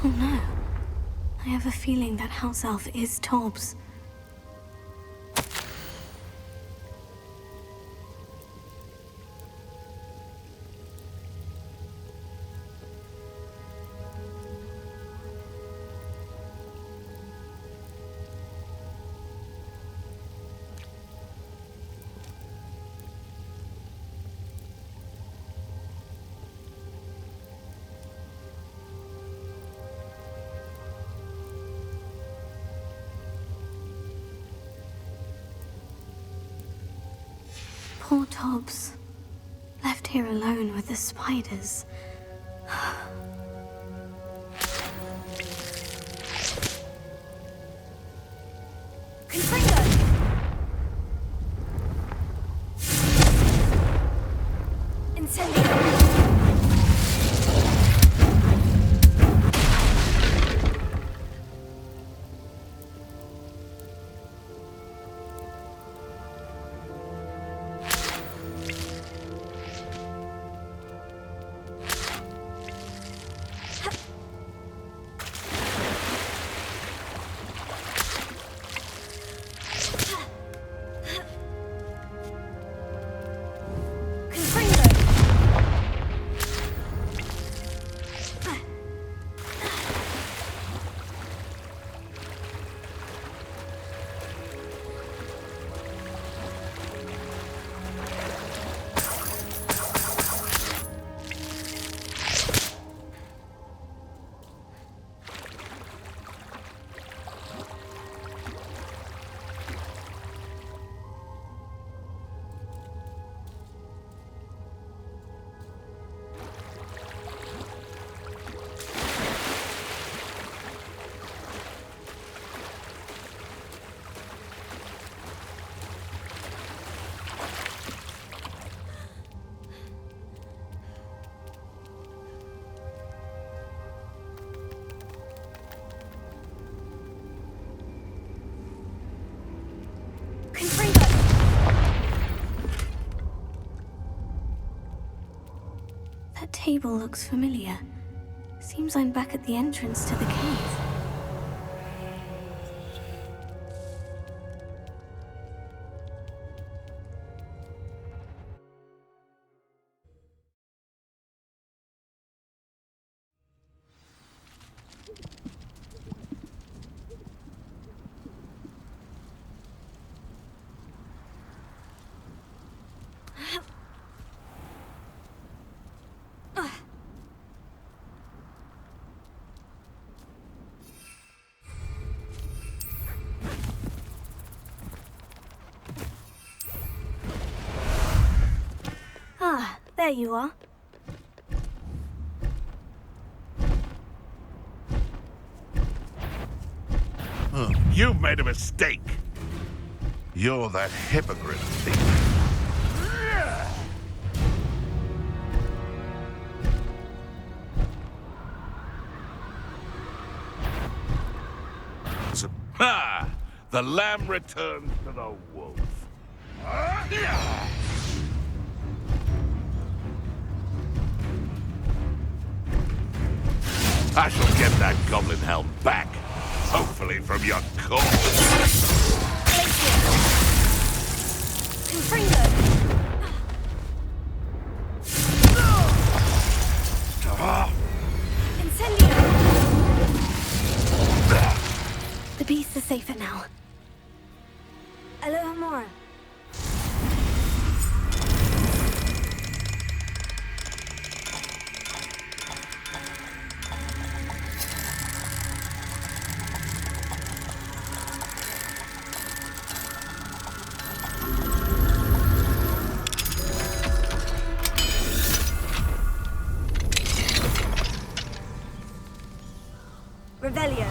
Oh no. I have a feeling that house elf is Tobbs. Poor Tobbs. Left here alone with the spiders. That table looks familiar. Seems I'm back at the entrance to the cave. Ah, there you are. You've made a mistake. You're that hypocrite thief. Ha! The lamb returns to the wolf. I shall get that goblin helm back. Hopefully from your corpse. beast is safer now. Alohomora. Revelio.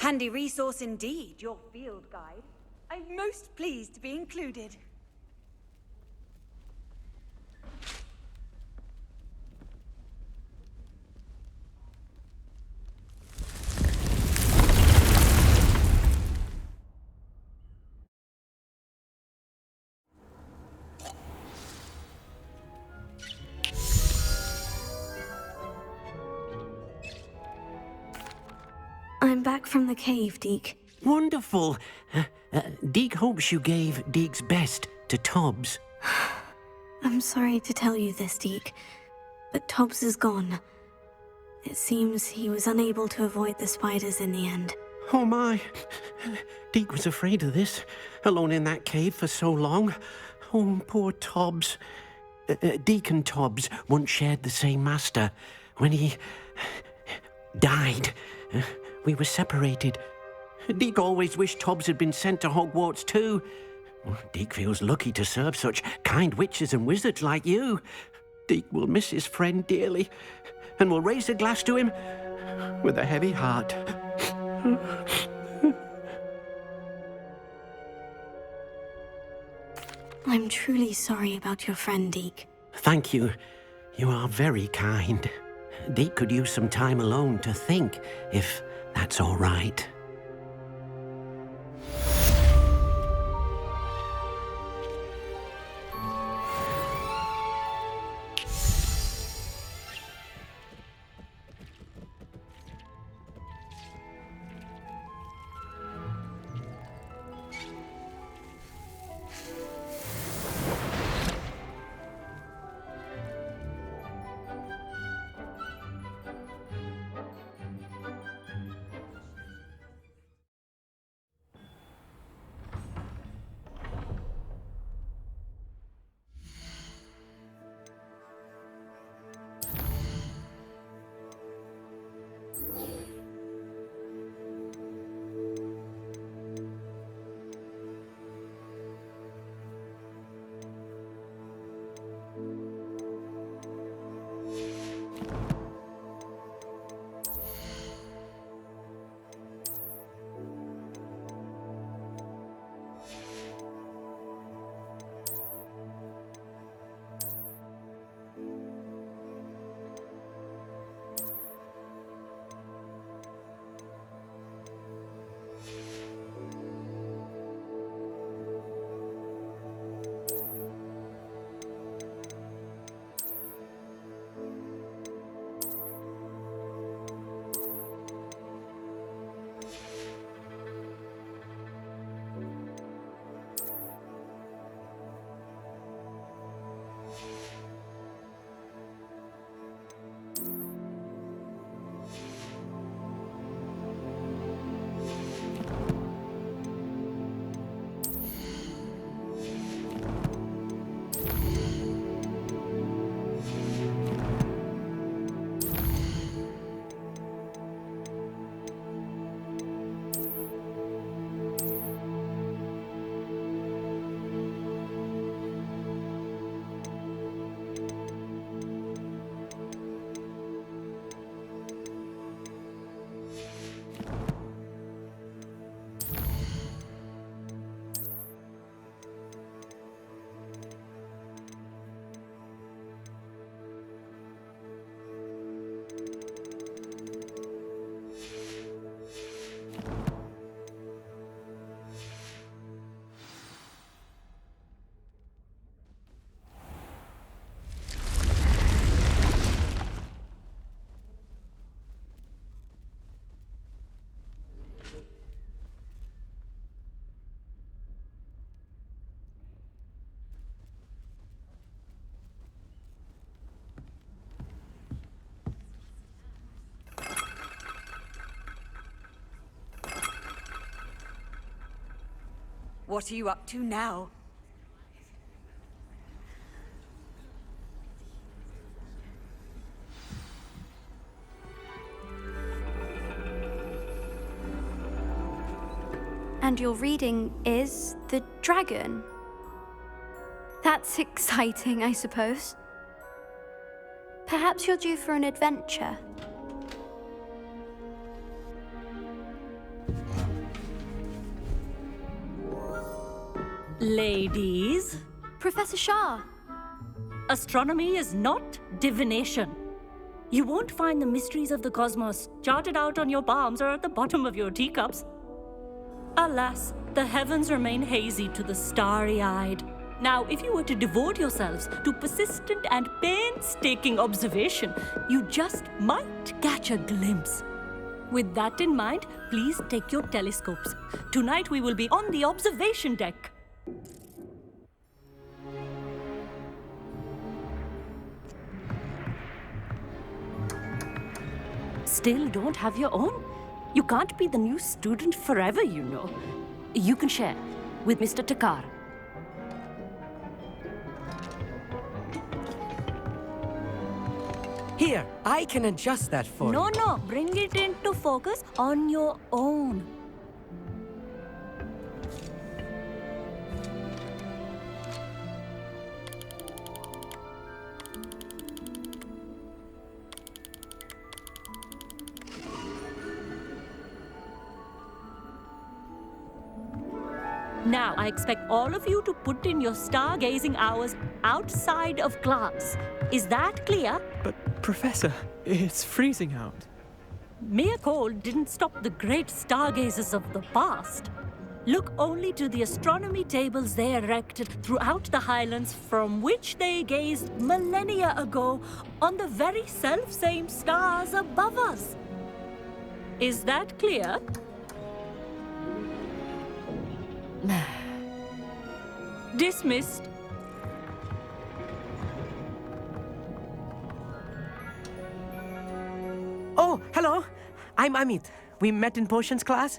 Handy resource indeed, your field guide. I'm most pleased to be included. I'm back from the cave, Deke. Wonderful. Deke hopes you gave Deke's best to Tobbs. I'm sorry to tell you this, Deke, but Tobbs is gone. It seems he was unable to avoid the spiders in the end. Oh my. Deke was afraid of this, alone in that cave for so long. Oh, poor Tobbs. Deke and Tobbs once shared the same master. When he died, we were separated. Deke always wished Tobbs had been sent to Hogwarts too. Deke feels lucky to serve such kind witches and wizards like you. Deke will miss his friend dearly, and will raise a glass to him with a heavy heart. I'm truly sorry about your friend, Deke. Thank you. You are very kind. Deke could use some time alone to think, if that's all right. What are you up to now? And your reading is the dragon. That's exciting, I suppose. Perhaps you're due for an adventure. Ladies, Professor Shah. astronomy is not divination. You won't find the mysteries of the cosmos charted out on your palms or at the bottom of your teacups. Alas, the heavens remain hazy to the starry-eyed. Now, if you were to devote yourselves to persistent and painstaking observation, you just might catch a glimpse. With that in mind, please take your telescopes. Tonight we will be on the observation deck. Still don't have your own? You can't be the new student forever, you know. You can share with Mr. Takar. Here, I can adjust that for you. No, bring it into focus on your own. Now, I expect all of you to put in your stargazing hours outside of class. Is that clear? But, Professor, it's freezing out. Mere cold didn't stop the great stargazers of the past. Look only to the astronomy tables they erected throughout the highlands from which they gazed millennia ago on the very self-same stars above us. Is that clear? Dismissed. Oh, hello. I'm Amit. We met in potions class.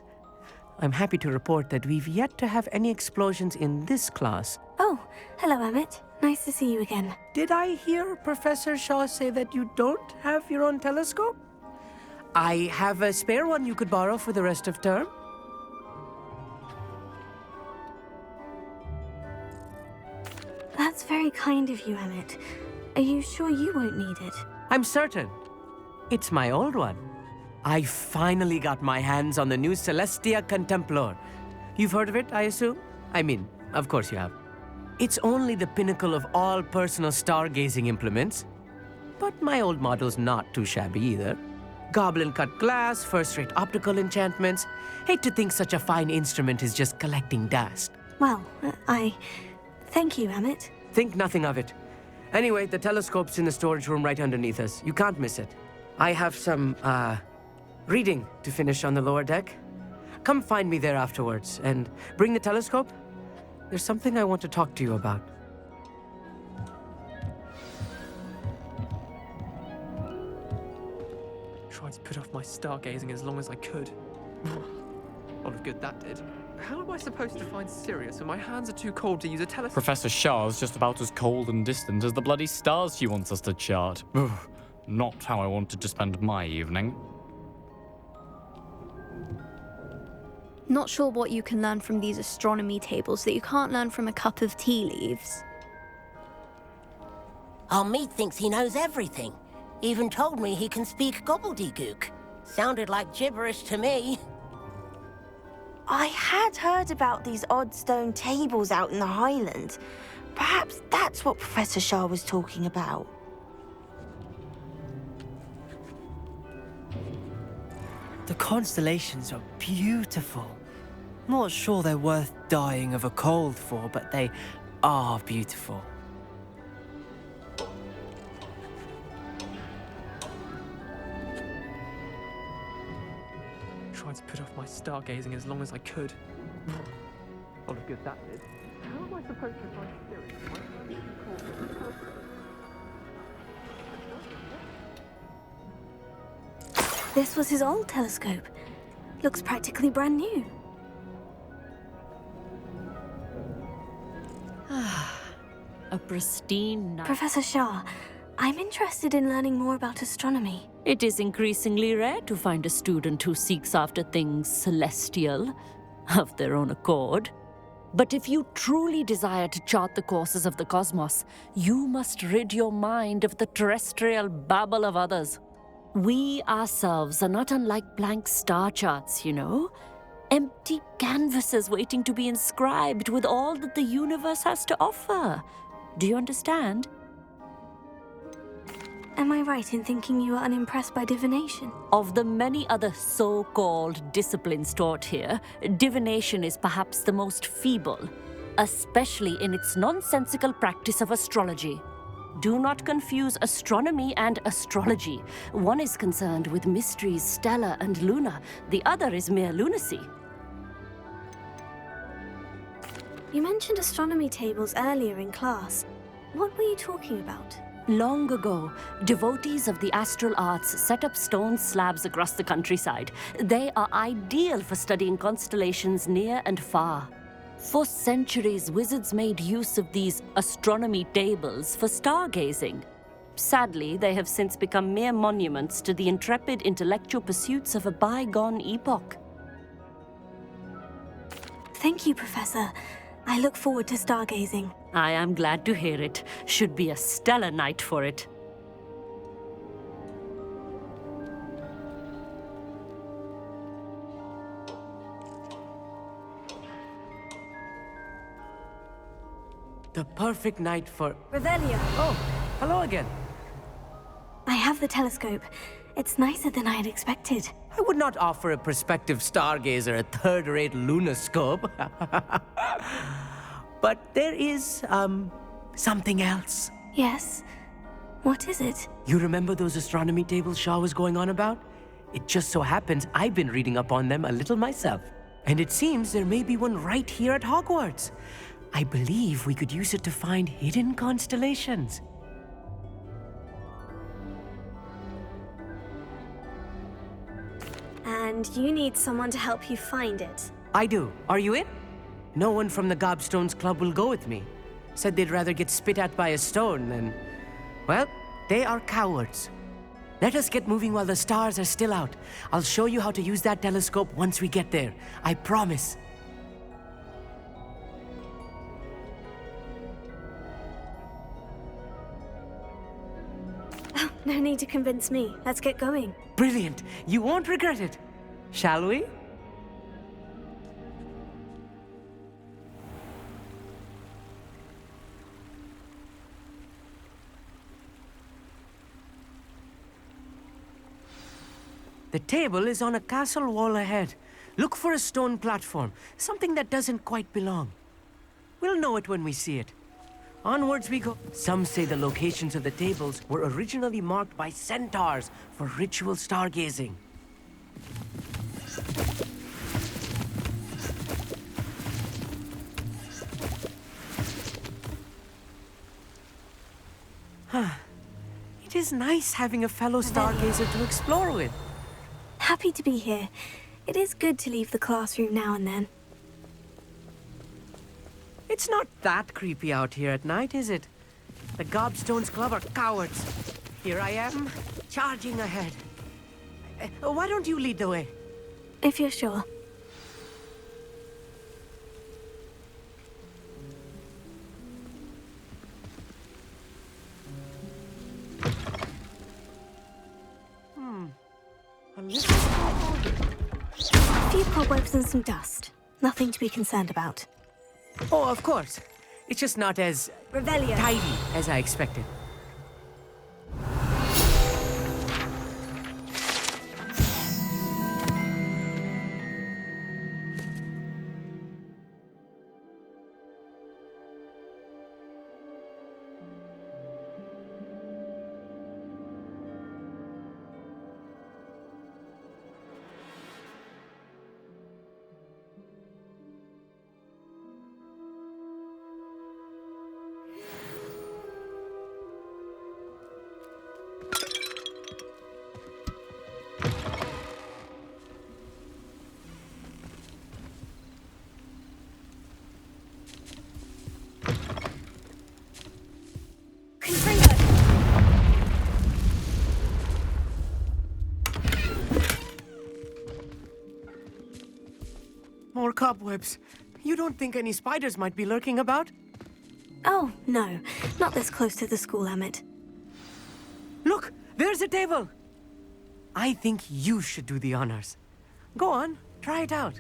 I'm happy to report that we've yet to have any explosions in this class. Oh, hello, Emmett. Nice to see you again. Did I hear Professor Shaw say that you don't have your own telescope? I have a spare one you could borrow for the rest of term. That's very kind of you, Emmett. Are you sure you won't need it? I'm certain. It's my old one. I finally got my hands on the new Celestia Contemplar. You've heard of it, I assume? I mean, of course you have. It's only the pinnacle of all personal stargazing implements. But my old model's not too shabby either. Goblin-cut glass, first-rate optical enchantments. Hate to think such a fine instrument is just collecting dust. Well, thank you, Emmett. Think nothing of it. Anyway, the telescope's in the storage room right underneath us. You can't miss it. I have some, reading to finish on the lower deck. Come find me there afterwards, and bring the telescope. There's something I want to talk to you about. Tried to put off my stargazing as long as I could. A lot of good that did. How am I supposed to find Sirius when my hands are too cold to use a telescope? Professor Shah's just about as cold and distant as the bloody stars she wants us to chart. Ugh, not how I wanted to spend my evening. Not sure what you can learn from these astronomy tables that you can't learn from a cup of tea leaves. Our meat thinks he knows everything. Even told me he can speak gobbledygook. Sounded like gibberish to me. I had heard about these odd stone tables out in the Highlands. Perhaps that's what Professor Shah was talking about. The constellations are beautiful. Not sure they're worth dying of a cold for, but they are beautiful. Tried to put off my stargazing as long as I could. A lot of good that did. How am I supposed to find Sirius when my hands are too cold to use a telescope? This was his old telescope. Looks practically brand new. pristine night. Professor Shah, I'm interested in learning more about astronomy. It is increasingly rare to find a student who seeks after things celestial of their own accord. But if you truly desire to chart the courses of the cosmos, you must rid your mind of the terrestrial babble of others. We ourselves are not unlike blank star charts, you know? Empty canvases waiting to be inscribed with all that the universe has to offer. Do you understand? Am I right in thinking you are unimpressed by divination? Of the many other so-called disciplines taught here, divination is perhaps the most feeble, especially in its nonsensical practice of astrology. Do not confuse astronomy and astrology. One is concerned with mysteries stellar and lunar, the other is mere lunacy. You mentioned astronomy tables earlier in class. What were you talking about? Long ago, devotees of the astral arts set up stone slabs across the countryside. They are ideal for studying constellations near and far. For centuries, wizards made use of these astronomy tables for stargazing. Sadly, they have since become mere monuments to the intrepid intellectual pursuits of a bygone epoch. Thank you, Professor. I look forward to stargazing. I am glad to hear it. Should be a stellar night for it. The perfect night for... Revelio. Oh, hello again. I have the telescope. It's nicer than I had expected. I would not offer a prospective stargazer a third-rate lunoscope. But there is, something else. Yes? What is it? You remember those astronomy tables Shaw was going on about? It just so happens I've been reading up on them a little myself. And it seems there may be one right here at Hogwarts. I believe we could use it to find hidden constellations. And you need someone to help you find it. I do. Are you in? No one from the Gobstones Club will go with me. Said they'd rather get spit at by a stone than... Well, they are cowards. Let us get moving while the stars are still out. I'll show you how to use that telescope once we get there. I promise. Oh, no need to convince me. Let's get going. Brilliant. You won't regret it. Shall we? The table is on a castle wall ahead. Look for a stone platform, something that doesn't quite belong. We'll know it when we see it. Onwards we go. Some say the locations of the tables were originally marked by centaurs for ritual stargazing. It is nice having a fellow stargazer to explore with. Happy to be here. It is good to leave the classroom now and then. It's not that creepy out here at night, is it? The Gobstones Club are cowards. Here I am, charging ahead. Why don't you lead the way? If you're sure. A few cobwebs and some dust. Nothing to be concerned about. Oh, of course. It's just not as... Revelio. Tidy as I expected. More cobwebs. You don't think any spiders might be lurking about? Oh, no. Not this close to the school, Emmett. Look, there's a table. I think you should do the honors. Go on, try it out.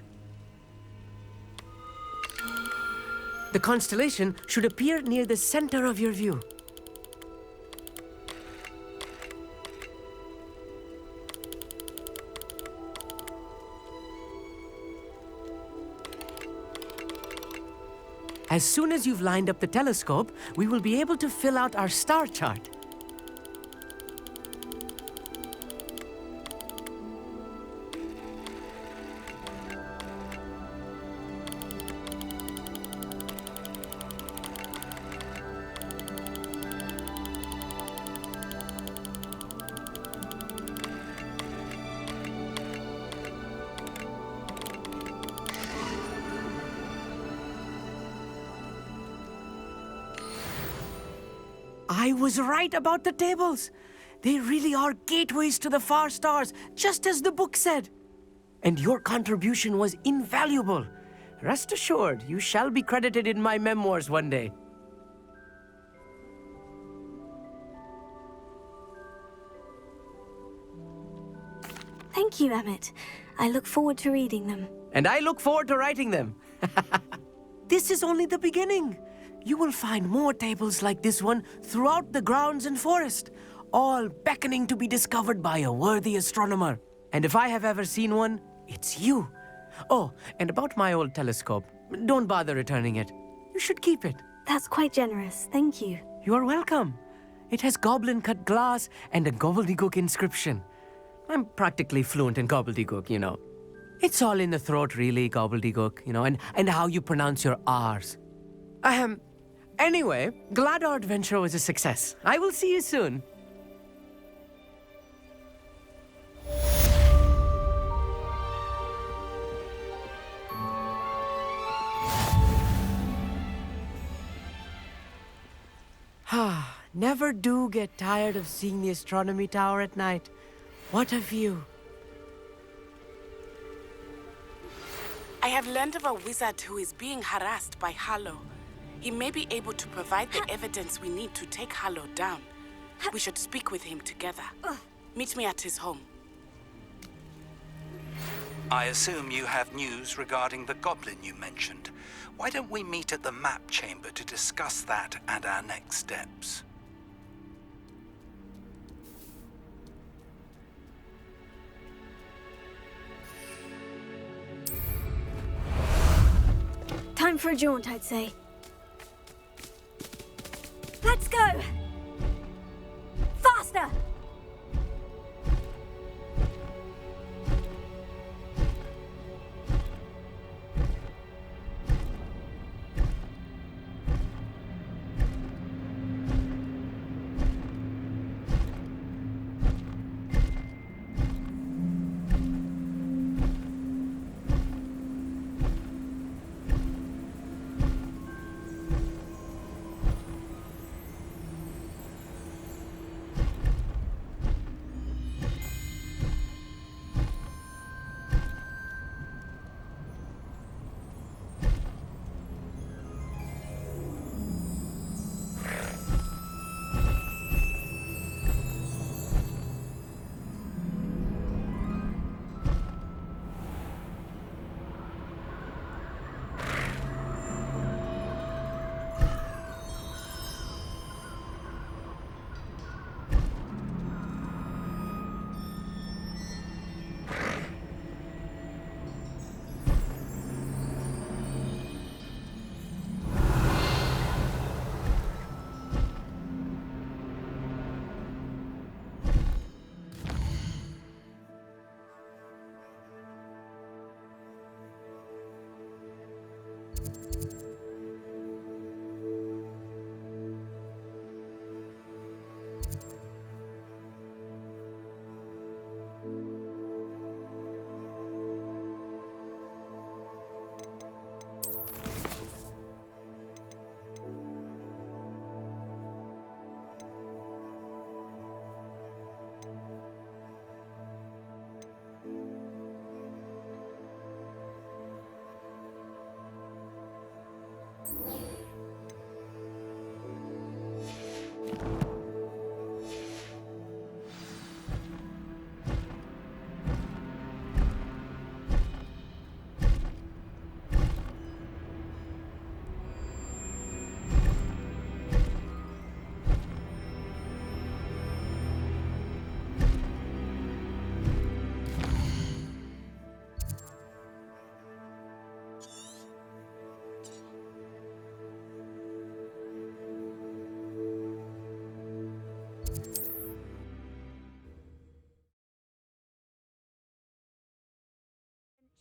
The constellation should appear near the center of your view. As soon as you've lined up the telescope, we will be able to fill out our star chart. I was right about the tables. They really are gateways to the far stars, just as the book said. And your contribution was invaluable. Rest assured, you shall be credited in my memoirs one day. Thank you, Emmett. I look forward to reading them. And I look forward to writing them. This is only the beginning. You will find more tables like this one throughout the grounds and forest, all beckoning to be discovered by a worthy astronomer. And if I have ever seen one, it's you. Oh, and about my old telescope, don't bother returning it. You should keep it. That's quite generous. Thank you. You're welcome. It has goblin-cut glass and a gobbledygook inscription. I'm practically fluent in gobbledygook, you know. It's all in the throat, really, gobbledygook, you know, and how you pronounce your R's. Anyway, glad our adventure was a success. I will see you soon. Never do get tired of seeing the astronomy tower at night. What a view. I have learned of a wizard who is being harassed by Harlow. He may be able to provide the evidence we need to take Harlow down. We should speak with him together. Meet me at his home. I assume you have news regarding the goblin you mentioned. Why don't we meet at the map chamber to discuss that and our next steps? Time for a jaunt, I'd say. Let's go! Faster!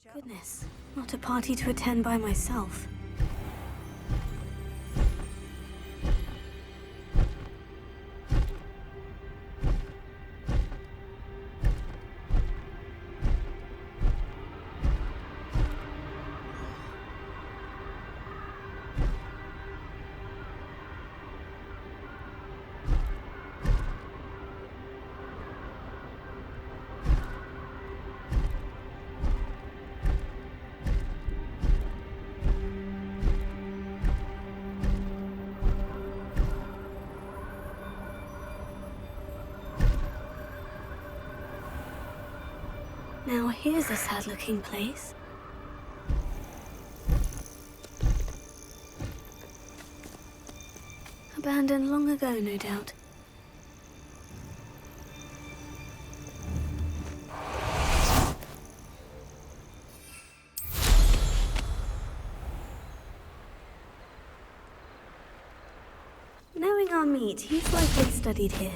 Goodness, not a party to attend by myself. Now here's a sad-looking place. Abandoned long ago, no doubt. Knowing our meat, he's likely studied here.